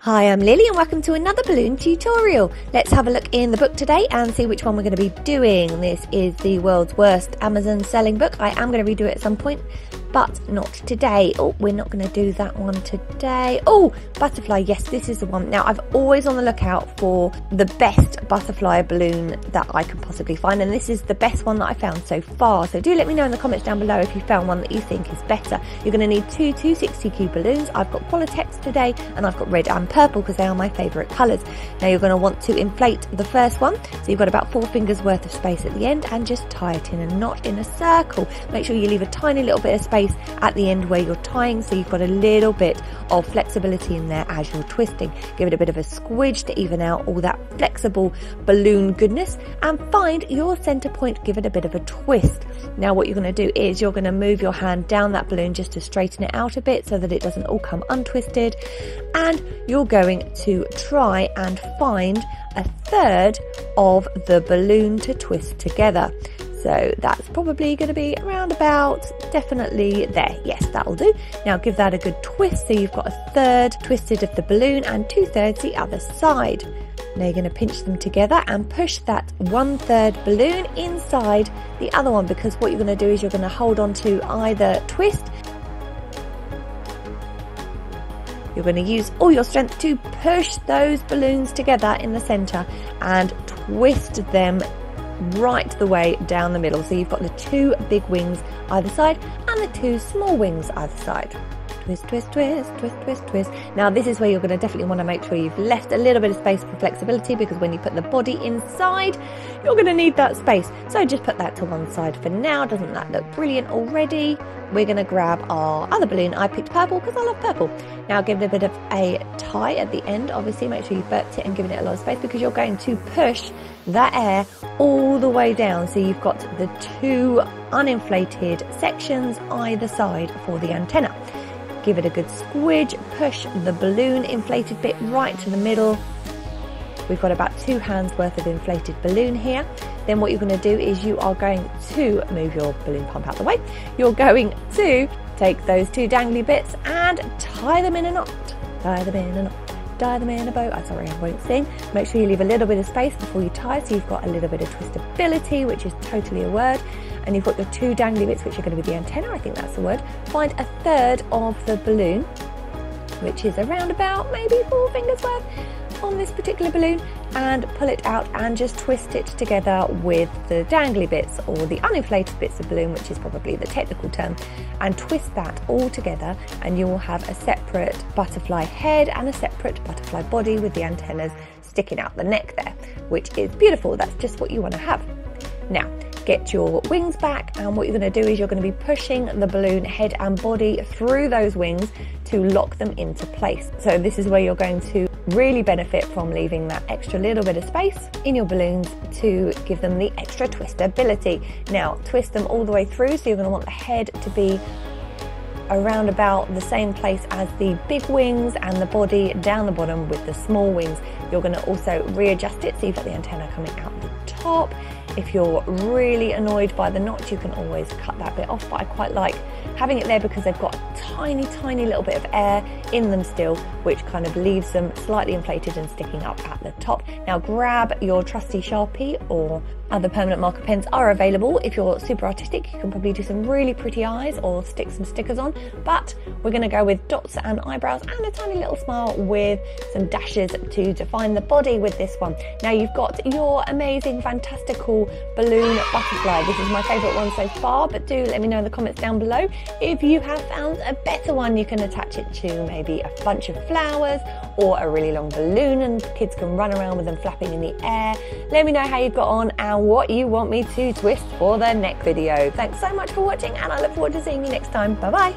Hi, I'm Lily and welcome to another balloon tutorial. Let's have a look in the book today and see which one we're going to be doing. This is the world's worst Amazon selling book. I am going to redo it at some point, but not today. Oh, we're not going to do that one today. Oh, butterfly. Yes, this is the one. Now, I've always on the lookout for the best butterfly balloon that I can possibly find, and this is the best one that I found so far. So do let me know in the comments down below if you found one that you think is better. You're going to need two 260Q balloons. I've got qualatex today, and I've got red and purple because they are my favourite colours. Now, you're going to want to inflate the first one, so you've got about 4 fingers worth of space at the end, and just tie it in a knot in a circle. Make sure you leave a tiny little bit of space at the end where you're tying, so you've got a little bit of flexibility in there as you're twisting. Give it a bit of a squidge to even out all that flexible balloon goodness, and find your center point. Give it a bit of a twist. Now what you're going to do is you're going to move your hand down that balloon just to straighten it out a bit so that it doesn't all come untwisted, and you're going to try and find a third of the balloon to twist together. So that's probably going to be around about, definitely there. Yes, that'll do. Now give that a good twist so you've got a third twisted of the balloon and 2/3 the other side. Now you're going to pinch them together and push that 1/3 balloon inside the other one, because what you're going to do is you're going to hold on to either twist. You're going to use all your strength to push those balloons together in the center and twist them right the way down the middle. So you've got the 2 big wings either side and the 2 small wings either side. Twist, twist, twist, twist, twist, twist. Now this is where you're going to definitely want to make sure you've left a little bit of space for flexibility, because when you put the body inside, you're going to need that space. So just put that to one side for now. Doesn't that look brilliant already? We're going to grab our other balloon. I picked purple because I love purple. Now give it a bit of a tie at the end. Obviously make sure you've burped it and given it a lot of space, because you're going to push that air all the way down. So you've got the 2 uninflated sections either side for the antenna. Give it a good squidge, push the balloon inflated bit right to the middle. We've got about 2 hands worth of inflated balloon here. Then what you're going to do is you are going to move your balloon pump out the way. You're going to take those 2 dangly bits and tie them in a knot. Tie them in a knot. Tie them in a bow. I'm sorry, I won't sing. Make sure you leave a little bit of space before you tie, so you've got a little bit of twistability, which is totally a word. And you've got your 2 dangly bits, which are going to be the antenna. I think that's the word. Find a third of the balloon, which is around about maybe 4 fingers worth on this particular balloon, and pull it out and just twist it together with the dangly bits, or the uninflated bits of balloon, which is probably the technical term, and twist that all together, and you will have a separate butterfly head and a separate butterfly body with the antennas sticking out the neck there, which is beautiful. That's just what you want to have. Now get your wings back, and what you're going to do is you're going to be pushing the balloon head and body through those wings to lock them into place. So this is where you're going to really benefit from leaving that extra little bit of space in your balloons to give them the extra twistability. Now twist them all the way through, so you're going to want the head to be around about the same place as the big wings, and the body down the bottom with the small wings. You're going to also readjust it so you've got the antenna coming out the top. If you're really annoyed by the knot, you can always cut that bit off, but I quite like having it there because they've got a tiny little bit of air in them still, which kind of leaves them slightly inflated and sticking up at the top. Now grab your trusty Sharpie, or other permanent marker pens are available. If you're super artistic, you can probably do some really pretty eyes or stick some stickers on, but we're going to go with dots and eyebrows and a tiny little smile with some dashes to define the body with this one. Now you've got your amazing, fantastical balloon butterfly. This is my favourite one so far, but do let me know in the comments down below if you have found a better one. You can attach it to maybe a bunch of flowers or a really long balloon, and kids can run around with them flapping in the air. Let me know how you've got on and what you want me to twist for the next video. Thanks so much for watching, and I look forward to seeing you next time. Bye bye.